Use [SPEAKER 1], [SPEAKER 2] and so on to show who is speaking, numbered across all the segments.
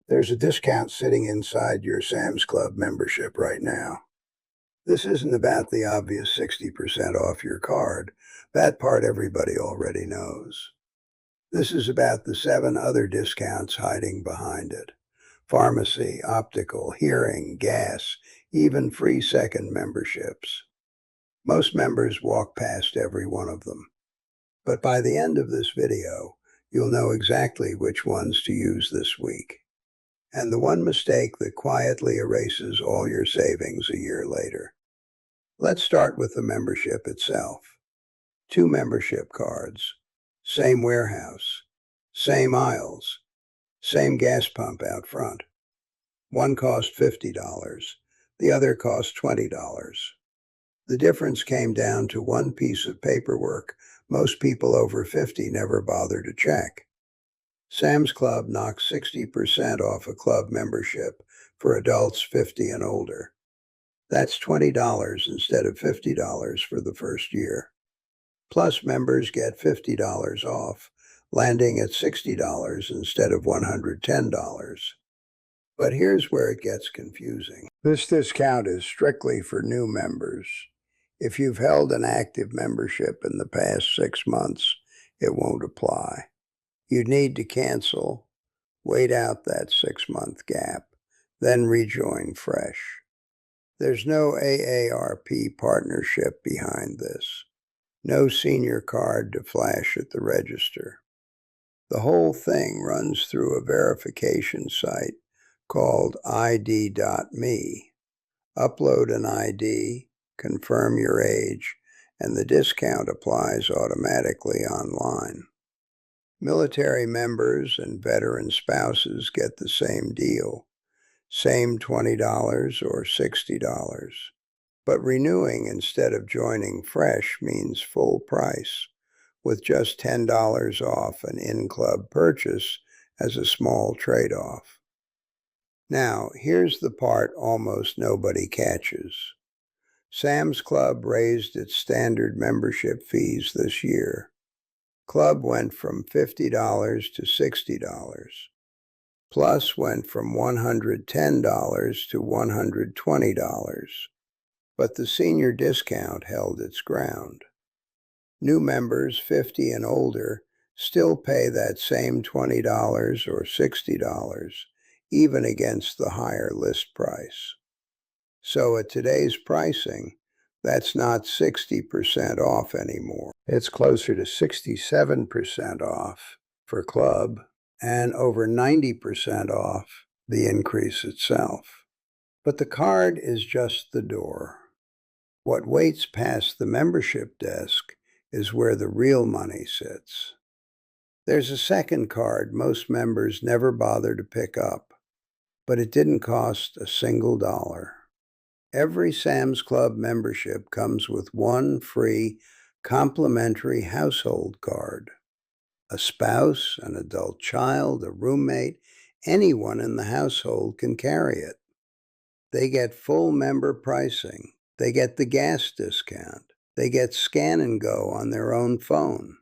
[SPEAKER 1] There's a discount sitting inside your Sam's Club membership right now. This isn't about the obvious 60% off your card. That part everybody already knows. This is about the 7 other discounts hiding behind it. Pharmacy, optical, hearing, gas, even free second memberships. Most members walk past every one of them. But by the end of this video, you'll know exactly which ones to use this week. And the one mistake that quietly erases all your savings a year later. Let's start with the membership itself. 2 membership cards, same warehouse, same aisles, same gas pump out front. One cost $50, the other cost $20. The difference came down to one piece of paperwork most people over 50 never bother to check. Sam's Club knocks 60% off a club membership for adults 50 and older. That's $20 instead of $50 for the first year. Plus, members get $50 off, landing at $60 instead of $110. But here's where it gets confusing. This discount is strictly for new members. If you've held an active membership in the past 6 months, it won't apply. You'd need to cancel, wait out that 6-month gap, then rejoin fresh. There's no AARP partnership behind this. No senior card to flash at the register. The whole thing runs through a verification site called ID.me. Upload an ID, confirm your age, and the discount applies automatically online. Military members and veteran spouses get the same deal, same $20 or $60. But renewing instead of joining fresh means full price, with just $10 off an in-club purchase as a small trade-off. Now, here's the part almost nobody catches. Sam's Club raised its standard membership fees this year. Club went from $50 to $60. Plus went from $110 to $120. But the senior discount held its ground. New members 50 and older still pay that same $20 or $60, even against the higher list price. So at today's pricing, that's not 60% off anymore. It's closer to 67% off for Club and over 90% off the increase itself. But the card is just the door. What waits past the membership desk is where the real money sits. There's a second card most members never bother to pick up, but it didn't cost a single dollar. Every Sam's Club membership comes with one free complimentary household card. A spouse, an adult child, a roommate, anyone in the household can carry it. They get full member pricing. They get the gas discount. They get Scan and Go on their own phone.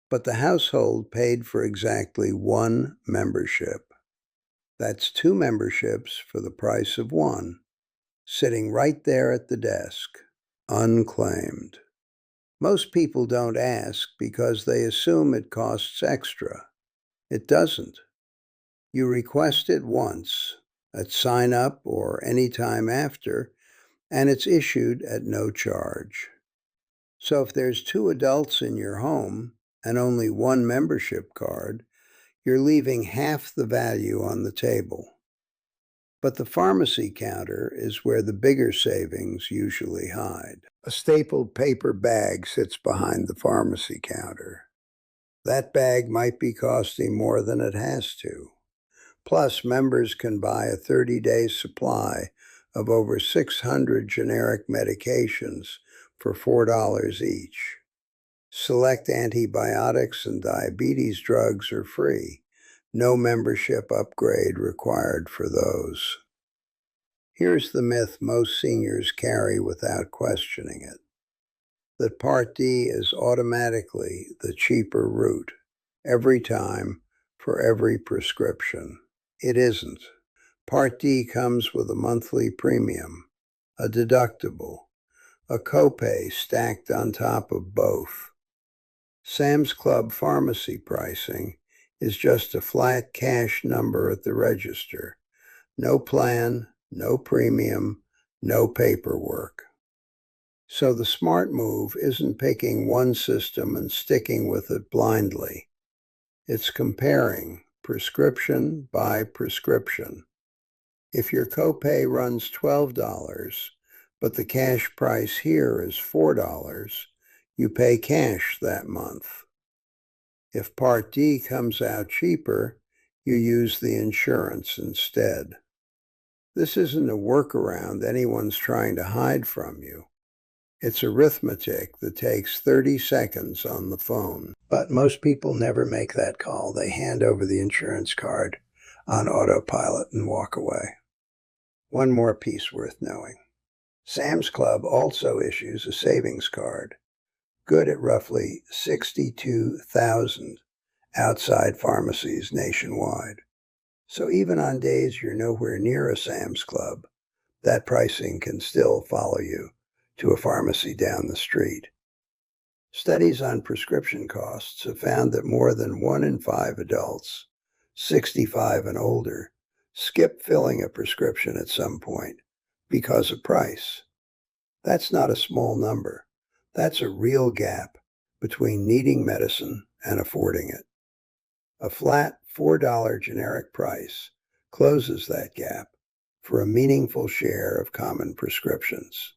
[SPEAKER 1] But the household paid for exactly one membership. That's 2 memberships for the price of one, sitting right there at the desk, unclaimed. Most people don't ask because they assume it costs extra. It doesn't. You request it once, at sign up or any time after, and it's issued at no charge. So if there's 2 adults in your home and only one membership card, you're leaving half the value on the table. But the pharmacy counter is where the bigger savings usually hide. A stapled paper bag sits behind the pharmacy counter. That bag might be costing more than it has to. Plus, members can buy a 30-day supply of over 600 generic medications for $4 each. Select antibiotics and diabetes drugs are free. No membership upgrade required for those. Here's the myth most seniors carry without questioning it: that Part D is automatically the cheaper route, every time, for every prescription. It isn't. Part D comes with a monthly premium, a deductible, a copay stacked on top of both. Sam's Club pharmacy pricing is just a flat cash number at the register. No plan, no premium, no paperwork. So the smart move isn't picking one system and sticking with it blindly. It's comparing prescription by prescription. If your copay runs $12, but the cash price here is $4, you pay cash that month. If Part D comes out cheaper, you use the insurance instead. This isn't a workaround anyone's trying to hide from you. It's arithmetic that takes 30 seconds on the phone. But most people never make that call. They hand over the insurance card on autopilot and walk away. One more piece worth knowing. Sam's Club also issues a savings card, good at roughly 62,000 outside pharmacies nationwide. So even on days you're nowhere near a Sam's Club, that pricing can still follow you to a pharmacy down the street. Studies on prescription costs have found that more than 1 in 5 adults, 65 and older, skip filling a prescription at some point because of price. That's not a small number. That's a real gap between needing medicine and affording it. A flat $4 generic price closes that gap for a meaningful share of common prescriptions.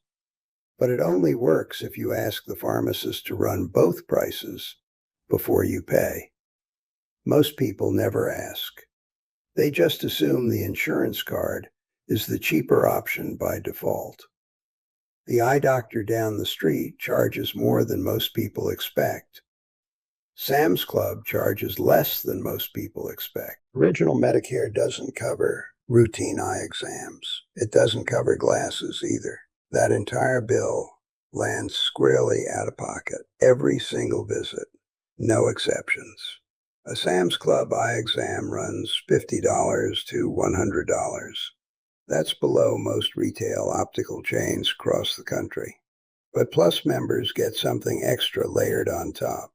[SPEAKER 1] But it only works if you ask the pharmacist to run both prices before you pay. Most people never ask. They just assume the insurance card is the cheaper option by default. The eye doctor down the street charges more than most people expect. Sam's Club charges less than most people expect. Original Medicare doesn't cover routine eye exams. It doesn't cover glasses either. That entire bill lands squarely out of pocket, every single visit, no exceptions. A Sam's Club eye exam runs $50 to $100. That's below most retail optical chains across the country. But Plus members get something extra layered on top.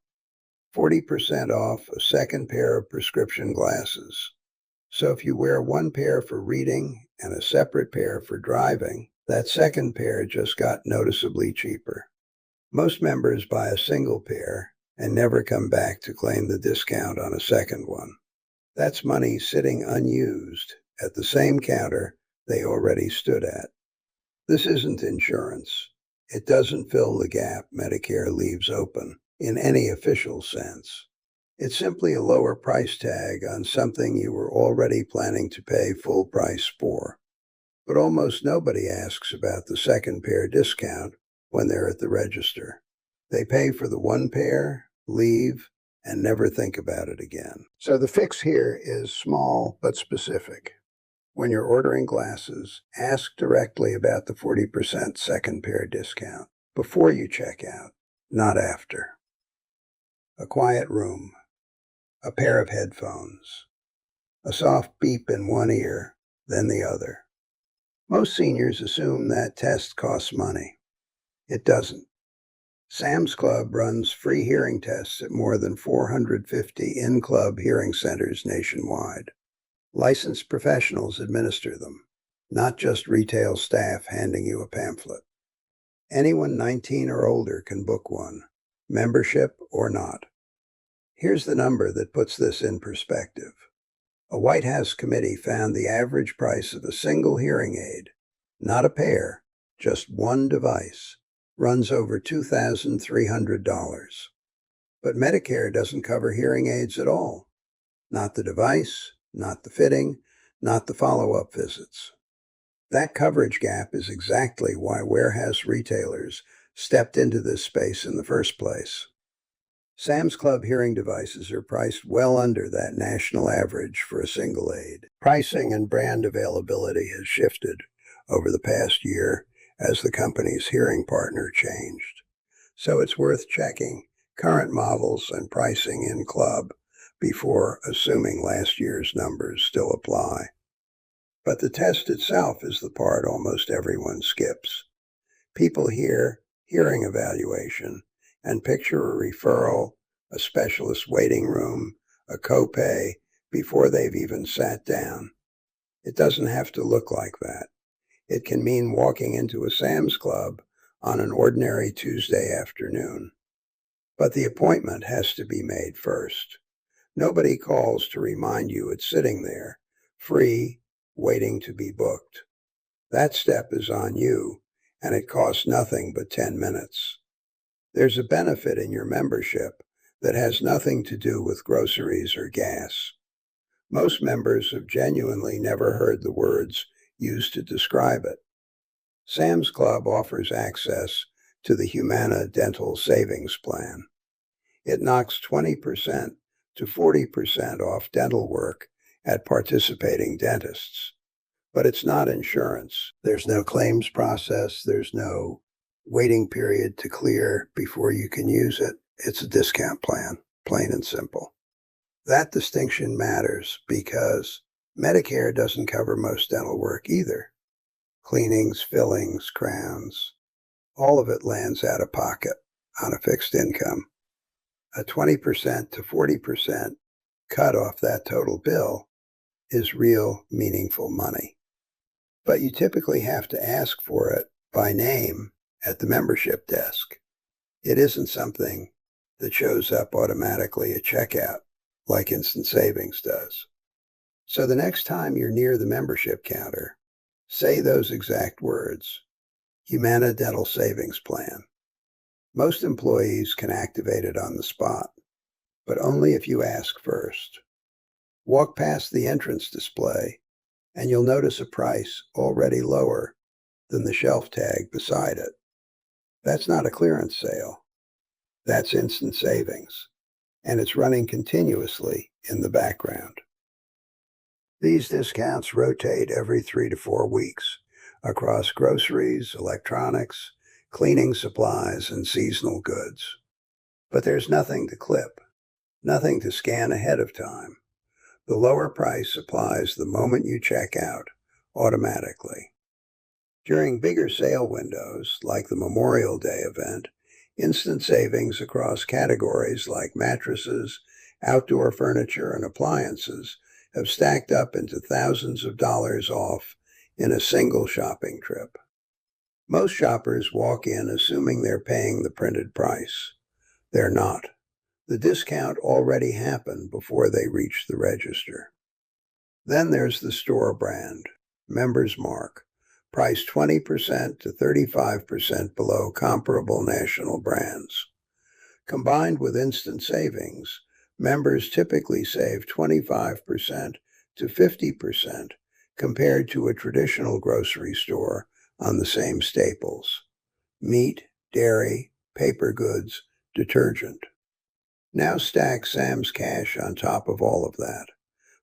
[SPEAKER 1] 40% off a second pair of prescription glasses. So if you wear one pair for reading and a separate pair for driving, that second pair just got noticeably cheaper. Most members buy a single pair and never come back to claim the discount on a second one. That's money sitting unused at the same counter they already stood at. This isn't insurance. It doesn't fill the gap Medicare leaves open in any official sense. It's simply a lower price tag on something you were already planning to pay full price for. But almost nobody asks about the second pair discount when they're at the register. They pay for the one pair, leave, and never think about it again. So the fix here is small but specific. When you're ordering glasses, ask directly about the 40% second pair discount before you check out, not after. A quiet room, a pair of headphones, a soft beep in one ear, then the other. Most seniors assume that test costs money. It doesn't. Sam's Club runs free hearing tests at more than 450 in-club hearing centers nationwide. Licensed professionals administer them, not just retail staff handing you a pamphlet. Anyone 19 or older can book one, membership or not. Here's the number that puts this in perspective. A White House committee found the average price of a single hearing aid, not a pair, just one device, runs over $2,300. But Medicare doesn't cover hearing aids at all. Not the device, not the fitting, not the follow-up visits. That coverage gap is exactly why warehouse retailers stepped into this space in the first place. Sam's Club hearing devices are priced well under that national average for a single aid. Pricing and brand availability has shifted over the past year as the company's hearing partner changed. So it's worth checking current models and pricing in club before assuming last year's numbers still apply. But the test itself is the part almost everyone skips. People hear hearing evaluation and picture a referral, a specialist waiting room, a copay before they've even sat down. It doesn't have to look like that. It can mean walking into a Sam's Club on an ordinary Tuesday afternoon. But the appointment has to be made first. Nobody calls to remind you it's sitting there, free, waiting to be booked. That step is on you, and it costs nothing but 10 minutes. There's a benefit in your membership that has nothing to do with groceries or gas. Most members have genuinely never heard the words used to describe it. Sam's Club offers access to the Humana Dental Savings Plan. It knocks 20% to 40% off dental work at participating dentists. But it's not insurance. There's no claims process. There's no waiting period to clear before you can use it. It's a discount plan, plain and simple. That distinction matters because Medicare doesn't cover most dental work either. Cleanings, fillings, crowns, all of it lands out of pocket on a fixed income. A 20% to 40% cut off that total bill is real, meaningful money. But you typically have to ask for it by name at the membership desk. It isn't something that shows up automatically at checkout like Instant Savings does. So the next time you're near the membership counter, say those exact words, Humana Dental Savings Plan. Most employees can activate it on the spot, but only if you ask first. Walk past the entrance display, and you'll notice a price already lower than the shelf tag beside it. That's not a clearance sale. That's instant savings, and it's running continuously in the background. These discounts rotate every 3 to 4 weeks across groceries, electronics, cleaning supplies, and seasonal goods. But there's nothing to clip, nothing to scan ahead of time. The lower price applies the moment you check out, automatically. During bigger sale windows, like the Memorial Day event, instant savings across categories like mattresses, outdoor furniture, and appliances have stacked up into thousands of dollars off in a single shopping trip. Most shoppers walk in assuming they're paying the printed price. They're not. The discount already happened before they reach the register. Then there's the store brand, Member's Mark, priced 20% to 35% below comparable national brands. Combined with instant savings, members typically save 25% to 50% compared to a traditional grocery store on the same staples: meat, dairy, paper goods, detergent. Now stack Sam's Cash on top of all of that.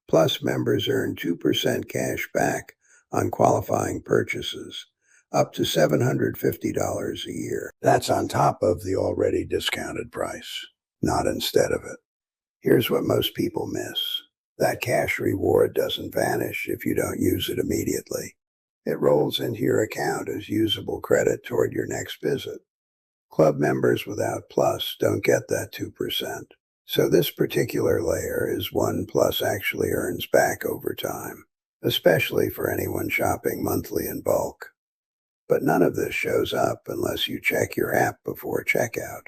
[SPEAKER 1] Plus, members earn 2% cash back on qualifying purchases, up to $750 a year. That's on top of the already discounted price, not instead of it. Here's what most people miss. That cash reward doesn't vanish if you don't use it immediately. It rolls into your account as usable credit toward your next visit. Club members without Plus don't get that 2%. So this particular layer is one Plus actually earns back over time, especially for anyone shopping monthly in bulk. But none of this shows up unless you check your app before checkout.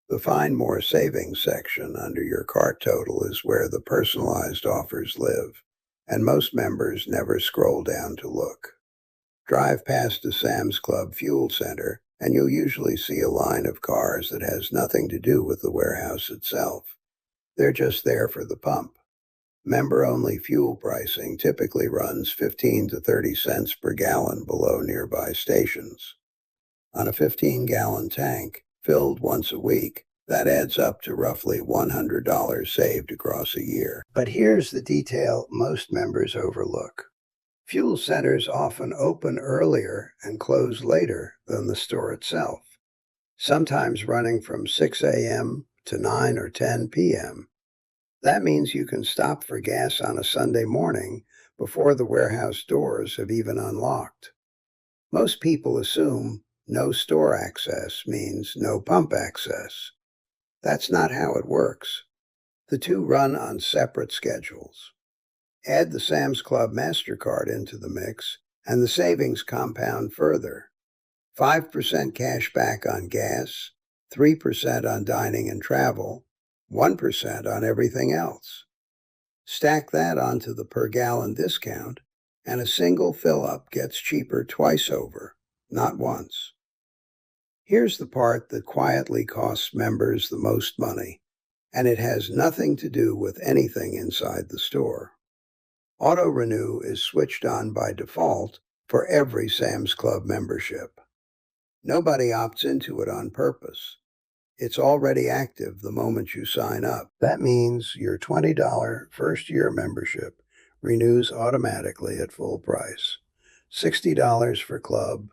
[SPEAKER 1] The Find More Savings section under your cart total is where the personalized offers live, and most members never scroll down to look. Drive past a Sam's Club fuel center, and you'll usually see a line of cars that has nothing to do with the warehouse itself. They're just there for the pump. Member-only fuel pricing typically runs 15 to 30 cents per gallon below nearby stations. On a 15-gallon tank, filled once a week, that adds up to roughly $100 saved across a year. But here's the detail most members overlook. Fuel centers often open earlier and close later than the store itself, sometimes running from 6 a.m. to 9 or 10 p.m. That means you can stop for gas on a Sunday morning before the warehouse doors have even unlocked. Most people assume no store access means no pump access. That's not how it works. The two run on separate schedules. Add the Sam's Club MasterCard into the mix, and the savings compound further. 5% cash back on gas, 3% on dining and travel, 1% on everything else. Stack that onto the per gallon discount, and a single fill-up gets cheaper twice over, not once. Here's the part that quietly costs members the most money, and it has nothing to do with anything inside the store. Auto Renew is switched on by default for every Sam's Club membership. Nobody opts into it on purpose. It's already active the moment you sign up. That means your $20 first-year membership renews automatically at full price. $60 for Club,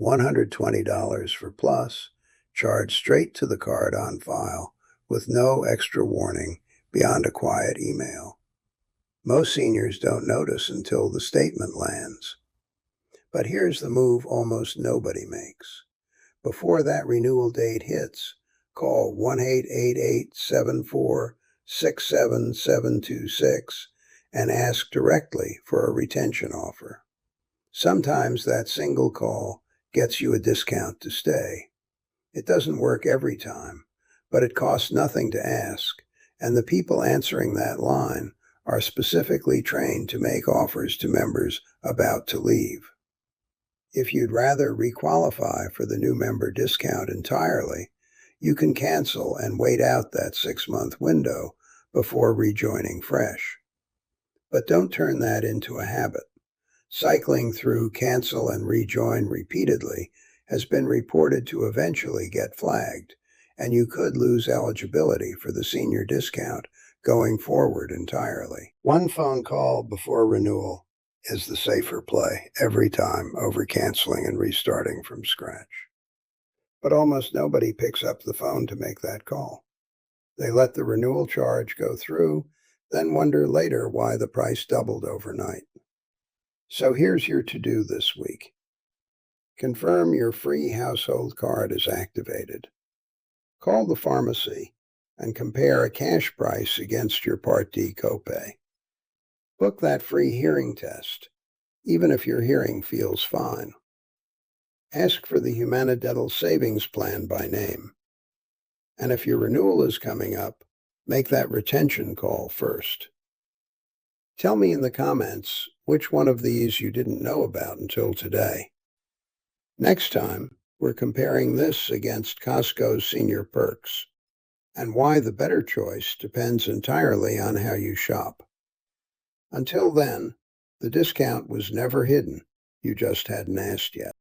[SPEAKER 1] $120 for Plus, charged straight to the card on file with no extra warning beyond a quiet email. Most seniors don't notice until the statement lands. But here's the move almost nobody makes. Before that renewal date hits, call 1-888-74-67726 and ask directly for a retention offer. Sometimes that single call gets you a discount to stay. It doesn't work every time, but it costs nothing to ask, and the people answering that line are specifically trained to make offers to members about to leave. If you'd rather requalify for the new member discount entirely, you can cancel and wait out that 6-month window before rejoining fresh. But don't turn that into a habit. Cycling through cancel and rejoin repeatedly has been reported to eventually get flagged, and you could lose eligibility for the senior discount going forward entirely. One phone call before renewal is the safer play every time over canceling and restarting from scratch. But almost nobody picks up the phone to make that call. They let the renewal charge go through, then wonder later why the price doubled overnight. So here's your to-do this week. Confirm your free household card is activated. Call the pharmacy and compare a cash price against your Part D copay. Book that free hearing test, even if your hearing feels fine. Ask for the Humana Dental Savings Plan by name. And if your renewal is coming up, make that retention call first. Tell me in the comments which one of these you didn't know about until today. Next time, we're comparing this against Costco's Senior Perks, and why the better choice depends entirely on how you shop. Until then, the discount was never hidden. You just hadn't asked yet.